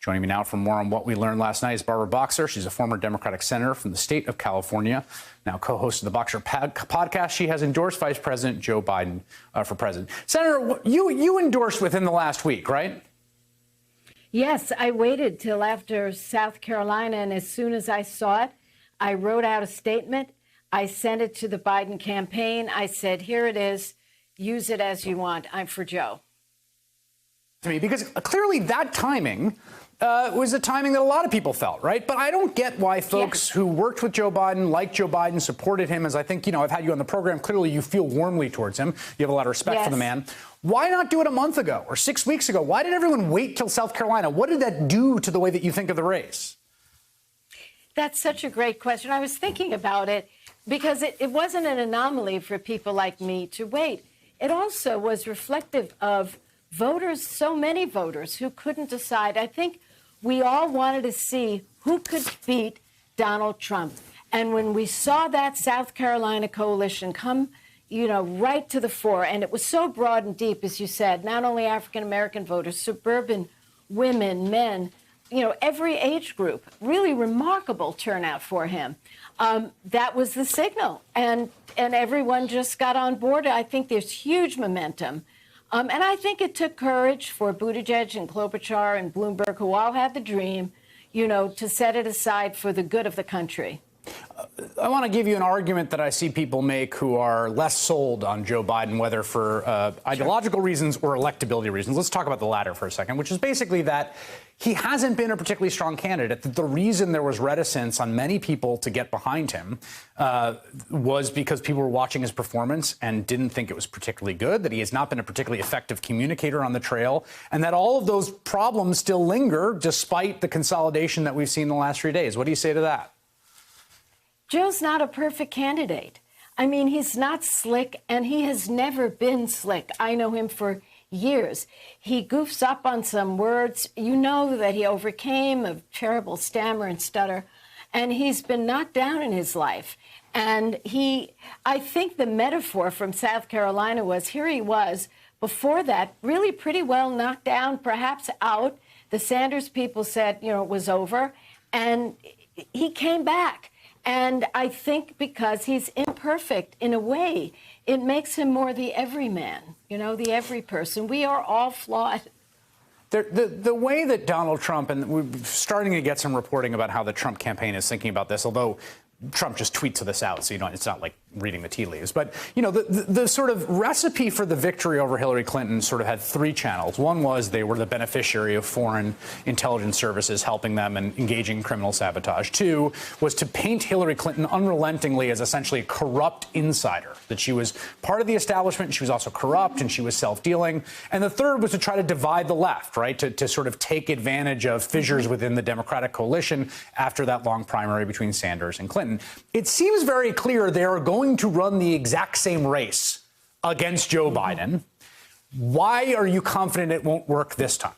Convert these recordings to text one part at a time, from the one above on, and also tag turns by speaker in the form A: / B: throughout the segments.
A: Joining me now for more on what we learned last night is Barbara Boxer. She's a former Democratic senator from the state of California, now co-host of the Boxer podcast. She has endorsed Vice President Joe Biden for president. Senator, you endorsed within the last week, right?
B: Yes, I waited till after South Carolina, and as soon as I saw it, I wrote out a statement. I sent it to the Biden campaign. I said, here it is. Use it as you want. I'm for Joe.
A: To me, because clearly that timing was the timing that a lot of people felt, right? But I don't get why folks who worked with Joe Biden, liked Joe Biden, supported him, as I think, I've had you on the program. Clearly, you feel warmly towards him. You have a lot of respect for the man. Why not do it a month ago or 6 weeks ago? Why did everyone wait till South Carolina? What did that do to the way that you think of the race?
B: That's such a great question. I was thinking about it because it wasn't an anomaly for people like me to wait. It also was reflective of voters, so many voters who couldn't decide. I think we all wanted to see who could beat Donald Trump. And when we saw that South Carolina coalition come, right to the fore, and it was so broad and deep, as you said, not only African-American voters, suburban women, men, every age group, really remarkable turnout for him. That was the signal. And everyone just got on board. I think there's huge momentum. And I think it took courage for Buttigieg and Klobuchar and Bloomberg, who all had the dream, to set it aside for the good of the country.
A: I want to give you an argument that I see people make who are less sold on Joe Biden, whether for ideological reasons or electability reasons. Let's talk about the latter for a second, which is basically that he hasn't been a particularly strong candidate. The reason there was reticence on many people to get behind him was because people were watching his performance and didn't think it was particularly good, that he has not been a particularly effective communicator on the trail, and that all of those problems still linger despite the consolidation that we've seen in the last 3 days. What do you say to that?
B: Joe's not a perfect candidate. I mean, he's not slick, and he has never been slick. I know him for years. He goofs up on some words. You know that he overcame a terrible stammer and stutter, and he's been knocked down in his life. And I think the metaphor from South Carolina was, here he was, before that, really pretty well knocked down, perhaps out. The Sanders people said, it was over, and he came back. And I think because he's imperfect in a way, it makes him more the everyman, the every person. We are all flawed.
A: The way that Donald Trump, and we're starting to get some reporting about how the Trump campaign is thinking about this, although Trump just tweets this out, so it's not like reading the tea leaves. But, the sort of recipe for the victory over Hillary Clinton sort of had three channels. One was they were the beneficiary of foreign intelligence services helping them and engaging in criminal sabotage. Two was to paint Hillary Clinton unrelentingly as essentially a corrupt insider, that she was part of the establishment, she was also corrupt, and she was self-dealing. And the third was to try to divide the left, right, to sort of take advantage of fissures within the Democratic coalition after that long primary between Sanders and Clinton. It seems very clear they are going to run the exact same race against Joe Biden. Why are you confident it won't work this time?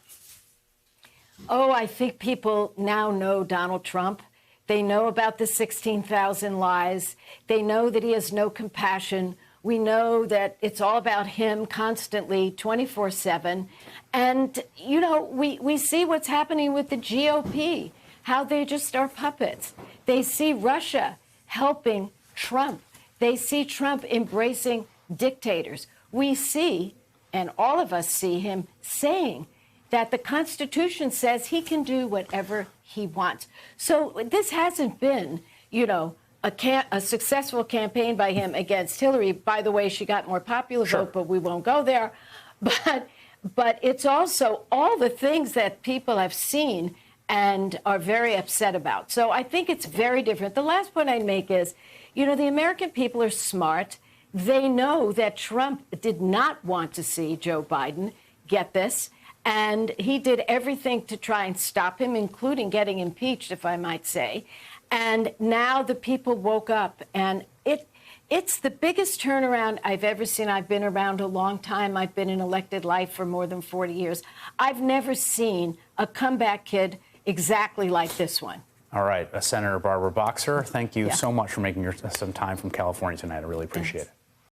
B: Oh, I think people now know Donald Trump. They know about the 16,000 lies. They know that he has no compassion. We know that it's all about him constantly, 24/7. And, we see what's happening with the GOP, how they just are puppets. They see Russia helping Trump. They see Trump embracing dictators. We see, and all of us see him saying that the Constitution says he can do whatever he wants. So this hasn't been, a successful campaign by him against Hillary. By the way, she got more popular vote, but we won't go there. But it's also all the things that people have seen and are very upset about. So I think it's very different. The last point I'd make is, the American people are smart. They know that Trump did not want to see Joe Biden get this, and he did everything to try and stop him, including getting impeached, if I might say. And now the people woke up, and it's the biggest turnaround I've ever seen. I've been around a long time. I've been in elected life for more than 40 years. I've never seen a comeback kid exactly like this one.
A: All right. Senator Barbara Boxer, thank you so much for making some time from California tonight. I really appreciate it.